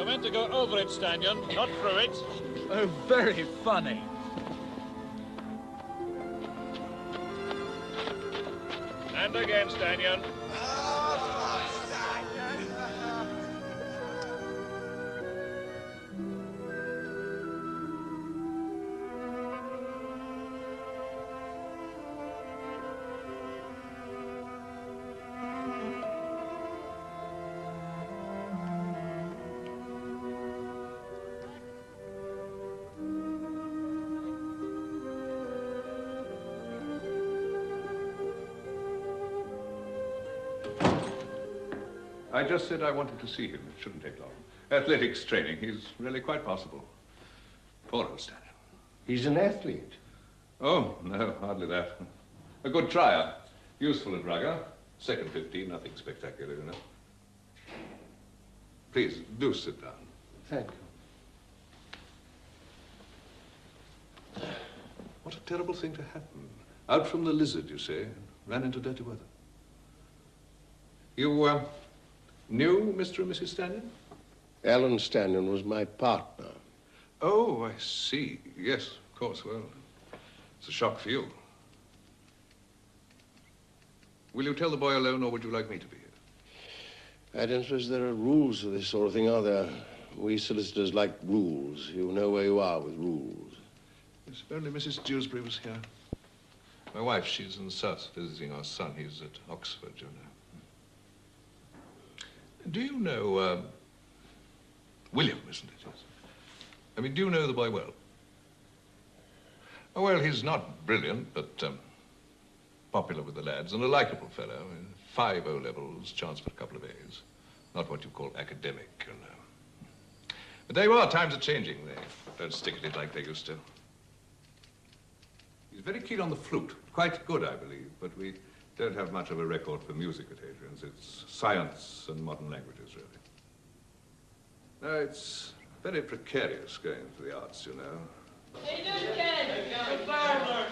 meant to go over it, Stanyon, not through it. Oh, very funny. And again, Stanyon. I just said I wanted to see him. It shouldn't take long. Athletics training. He's really quite possible. Poor old Stanley. He's an athlete. Oh, no, hardly that. A good trier. Useful at rugger. Second 15, nothing spectacular, you know. Please, do sit down. Thank you. What a terrible thing to happen. Out from the lizard, you say, and ran into dirty weather. You, knew Mr. and Mrs. Stanyon? Alan Stanyon was my partner. Oh, I see. Yes, of course. Well, it's a shock for you. Will you tell the boy alone, or would you like me to be here? I don't suppose there are rules for this sort of thing, are there? We solicitors like rules. You know where you are with rules. Yes, if only Mrs. Dewsbury was here. My wife, she's in the south visiting our son. He's at Oxford, you know. Do you know, William, isn't it? Yes. I mean, do you know the boy well? Oh, well, he's not brilliant, but popular with the lads and a likable fellow. I mean, 5 O-levels, chance for a couple of A's. Not what you call academic, you know. But there you are, times are changing. They don't stick at it like they used to. He's very keen on the flute. Quite good, I believe, but we don't have much of a record for music at Adrian's. It's science and modern languages, really. No, it's very precarious going for the arts, you know. Hey, look, Ken! The burglar!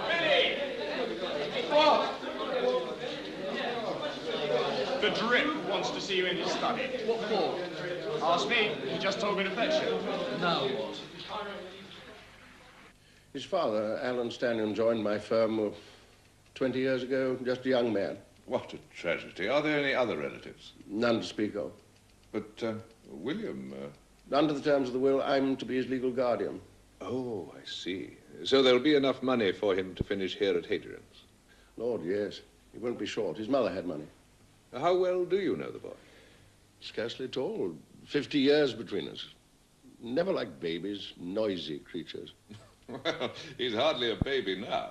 Billy! The Drip wants to see you in his study. What for? Ask me. He just told me to fetch you. Now what? His father, Alan Stanyon, joined my firm 20 years ago, just a young man. What a tragedy. Are there any other relatives? None to speak of. But, William... Under the terms of the will, I'm to be his legal guardian. Oh, I see. So there'll be enough money for him to finish here at Hadrian's? Lord, yes. He won't be short. His mother had money. How well do you know the boy? Scarcely at all. 50 years between us. Never like babies, noisy creatures. Well, he's hardly a baby now.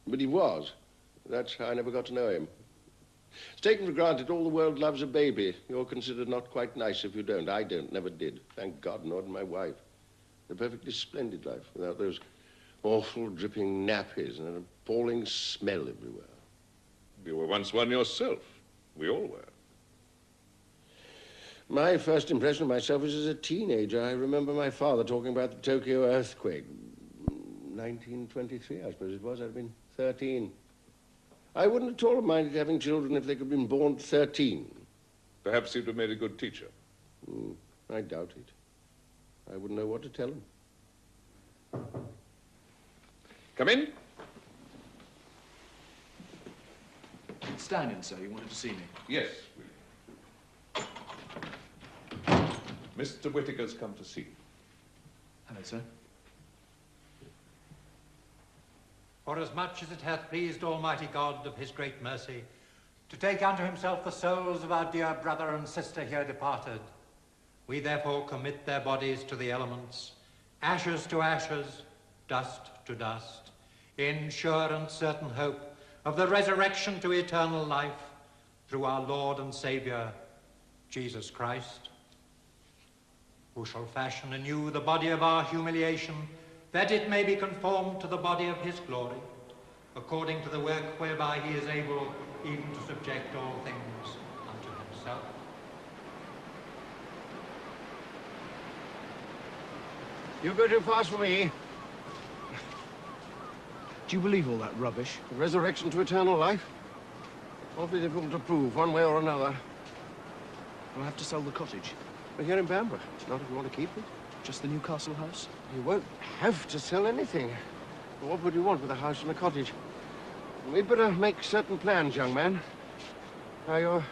But he was. That's how I never got to know him. It's taken for granted all the world loves a baby. You're considered not quite nice if you don't. I don't, never did. Thank God, nor did my wife. A perfectly splendid life without those awful dripping nappies and an appalling smell everywhere. You were once one yourself. We all were. My first impression of myself was as a teenager. I remember my father talking about the Tokyo earthquake. 1923, I suppose it was. I'd have been 13. I wouldn't at all have minded having children if they could have been born at 13. Perhaps you'd have made a good teacher. I doubt it. I wouldn't know what to tell them. Come in. Stanyon, sir, you wanted to see me? Yes, William. Mr. Whittaker's come to see you. Hello, sir. Forasmuch as it hath pleased Almighty God of his great mercy to take unto himself the souls of our dear brother and sister here departed, we therefore commit their bodies to the elements, ashes to ashes, dust to dust, in sure and certain hope of the resurrection to eternal life through our Lord and Savior, Jesus Christ, who shall fashion anew the body of our humiliation, that it may be conformed to the body of his glory, according to the work whereby he is able even to subject all things unto himself. You go too fast for me. Do you believe all that rubbish? The resurrection to eternal life? Awfully difficult to prove, one way or another. We'll have to sell the cottage. We're here in Bamber. Not if you want to keep it. Just the Newcastle house? You won't have to sell anything. Well, what would you want with a house and a cottage? We'd better make certain plans, young man. Now, you're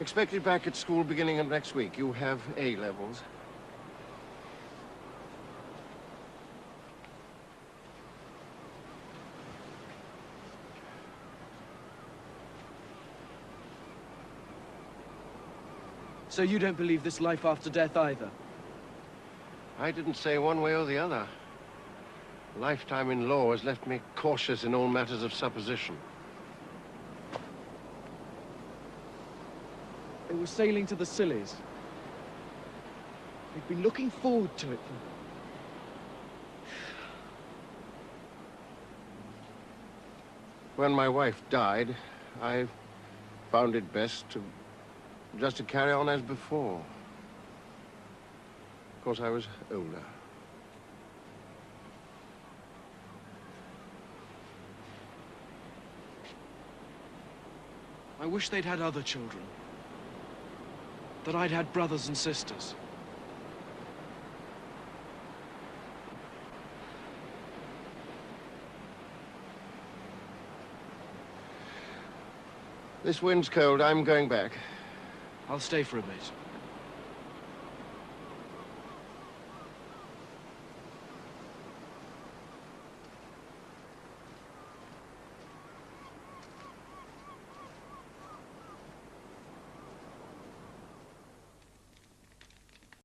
expected back at school beginning of next week. You have A-levels. So you don't believe this life after death either? I didn't say one way or the other. A lifetime in law has left me cautious in all matters of supposition. They were sailing to the Scillies. They'd been looking forward to it for... When my wife died, I found it best just to carry on as before. Of course, I was older. I wish they'd had other children. That I'd had brothers and sisters. This wind's cold. I'm going back. I'll stay for a bit.